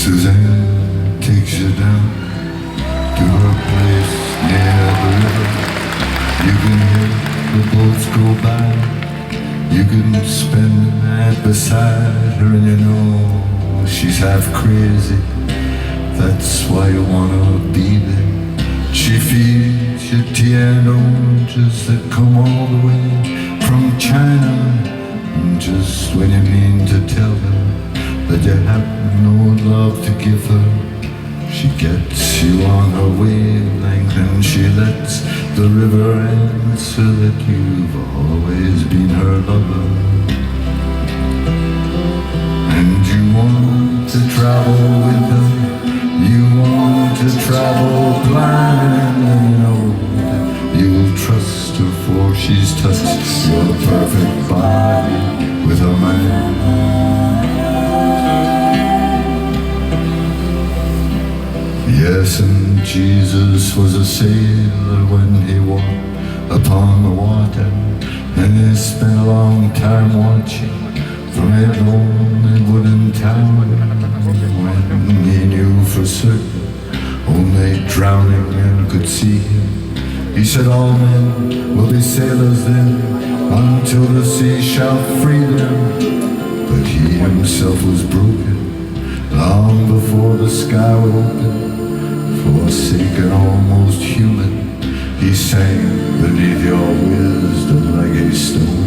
Suzanne takes you down to her place near the river. You can hear the boats go by. You can spend the night beside her, and you know she's half crazy. That's why you wanna be there. She feeds you tea and oranges that come all the way from China. And just when you mean to tell her that you have no love to give her, she gets you on her wavelength, and she lets the river answer that you've always been her lover. And you want to travel with her, you want to travel blind, and you know that you will trust her, for she's touched your perfect body with her mind. Yes, and Jesus was a sailor when he walked upon the water, and he spent a long time watching from a lonely wooden tower, when he knew for certain only drowning men could see him. He said all men will be sailors then, until the sea shall free them. But he himself was broken long before the sky would open. Forsaken, almost human, he sang beneath your wisdom like a stone.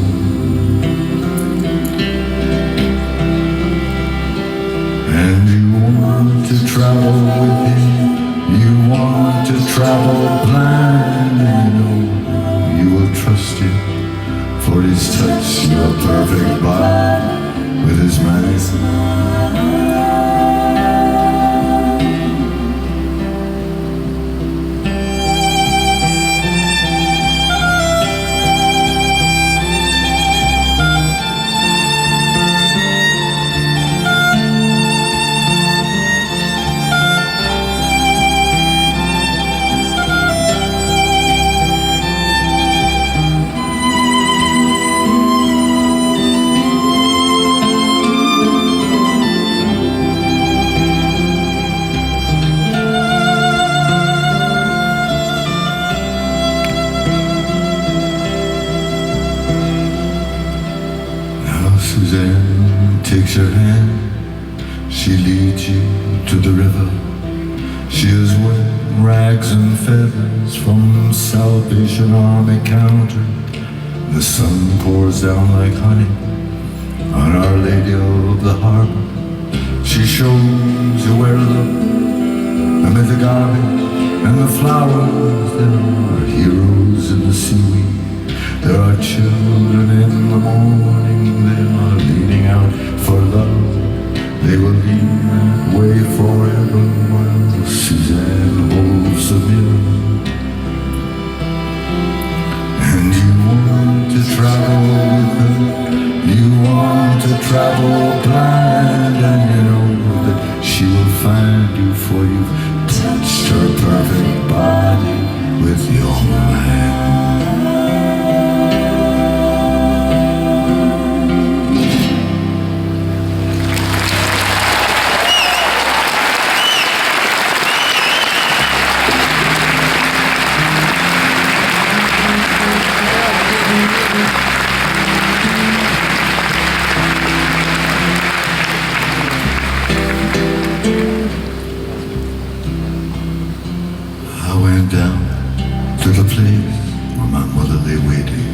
And you want to travel with him, you want to travel blind, and you know you will trust him, for he's touched your perfect body with his mind. Suzanne takes your hand, she leads you to the river. She is wearing rags and feathers from Salvation Army counter. The sun pours down like honey on Our Lady of the Harbor. She shows you where to look amid the garbage and the flowers. There are heroes in the seaweed, there are children in the morning, they are leaning out for love. They will lean that way forever while Suzanne holds the mirror. And you want to travel with her, you want to travel blind, and you know that she will find you, for you've touched her perfect body with your mind. I went down to the place where my mother lay waiting,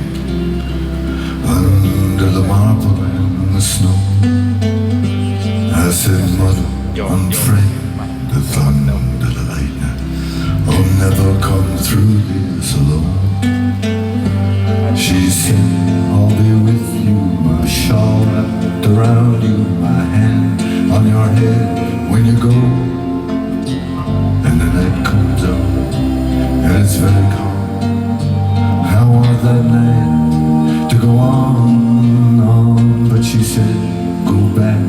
under the marble and the snow. I said, Mother, I'm afraid the thunder, the lightning, I'll never come through this alone. She said, I'll be with you, my shawl wrapped around you, my hand on your head when you go. And the night comes up, and it's very calm. I want that night to go on, but she said, go back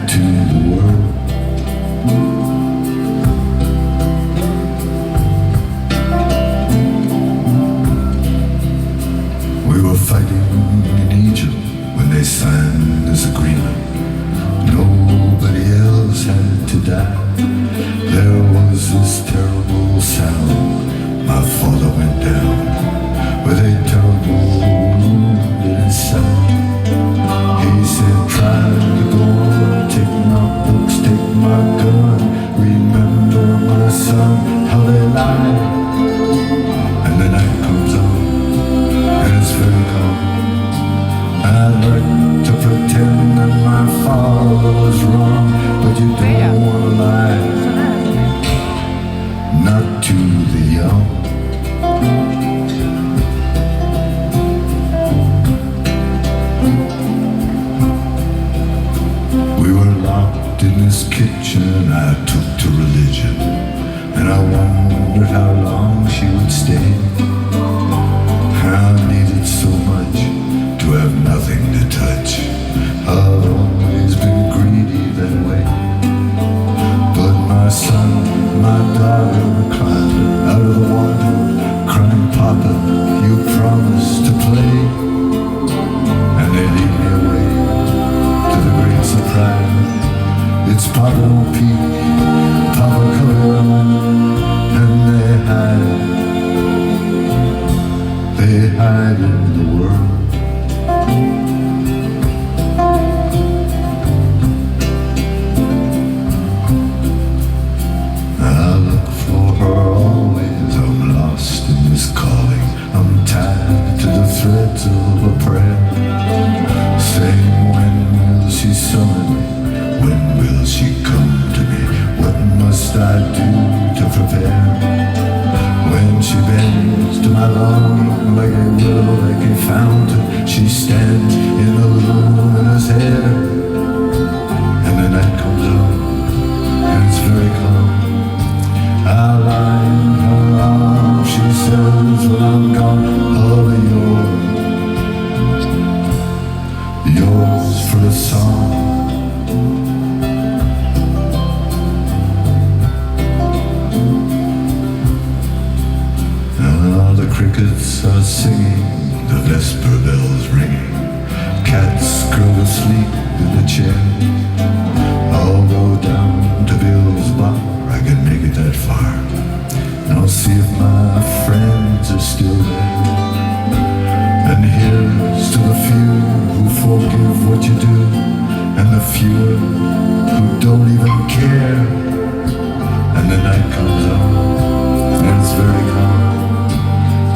to the world. We were fighting in Egypt when they signed this agreement. No locked in this kitchen I took to religion, and I wondered how long she would stay. I needed so much to have nothing to touch. I've always been greedy that way. But my son, my daughter climbed out of the water, crying, Papa, you promised to play. And they lead me away to the great surprise. It's Papa don't peek, Papa cover on, and they hide in the world. I look for her always, I'm lost in this calling. I'm tied to the threads of a prayer, saying, when will she summon me? When will she come to me? What must I do to prepare? When she bends to my longing like a willow, like a fountain, she stands in a luminous hair. And the night comes on, and it's very calm. I lie in her arms, she says, when I'm gone, I'll be yours for a song. The crickets are singing, the vesper bells ringing, cats curled asleep in the chair. I'll go down to Bill's bar, I can make it that far, and I'll see if my friends are still there. And here's to the few who forgive what you do, and the few who don't even care. And the night comes on, and it's very calm.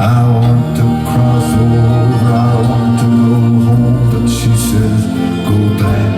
I want to cross over, I want to go home, but she says, go back.